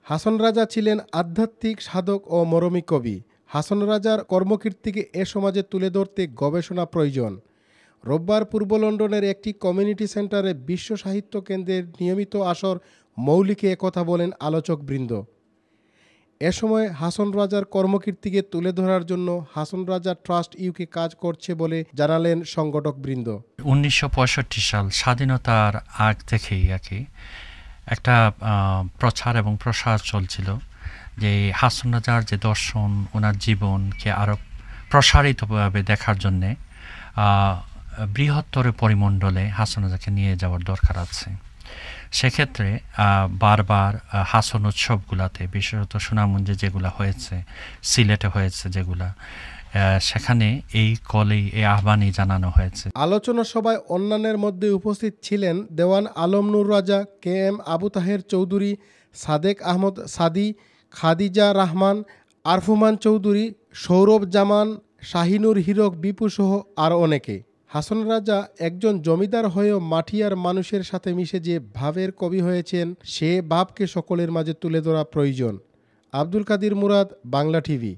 হাসন রাজা ছিলেন আধ্যাত্মিক সাধক ও মরমী কবি। হাসন রাজার কর্মকীর্তিকে এ সমাজে তুলে ধরতে গবেষণা প্রয়োজন। রোববার পূর্ব লন্ডনের একটি কমিউনিটি সেন্টারে বিশ্ব সাহিত্য কেন্দ্রের নিয়মিত আসর মৌলিকে একথা বলেন আলোচকবৃন্দ। এ সময় হাসন রাজার কর্মকীর্তিকে তুলে ধরার জন্য হাসন রাজা ট্রাস্ট ইউকে কাজ করছে বলে জানালেন সংগঠকবৃন্দ। 1965 সাল স্বাধীনতার আগ থেকেই একটা প্রচার এবং প্রসার চলছিল যে হাসন রাজার যে দর্শন, ওনার জীবনকে আরও প্রসারিতভাবে দেখার জন্যে বৃহত্তর পরিমণ্ডলে হাসন রাজাকে নিয়ে যাওয়ার দরকার আছে। সেক্ষেত্রে বারবার হাসন উৎসবগুলাতে, বিশেষত সুনামগঞ্জে যেগুলো হয়েছে, সিলেটে হয়েছে যেগুলা, সেখানে এই আহ্বানই জানানো হয়েছে। আলোচনা সভায় অন্যান্যের মধ্যে উপস্থিত ছিলেন দেওয়ান আলম নূর রাজা, KM আবু তাহের চৌধুরী, সাদেক আহমদ সাদি, খাদিজা রহমান, আরফুমান চৌধুরী, সৌরভ জামান, শাহিনুর হীরক বিপু সহ আরও অনেকে। হাসন রাজা একজন জমিদার হয়েও মাটিয়ার মানুষের সাথে মিশে যে ভাবের কবি হয়েছেন, সে ভাবকে সকলের মাঝে তুলে ধরা প্রয়োজন। আব্দুল কাদির মুরাদ, বাংলা টিভি।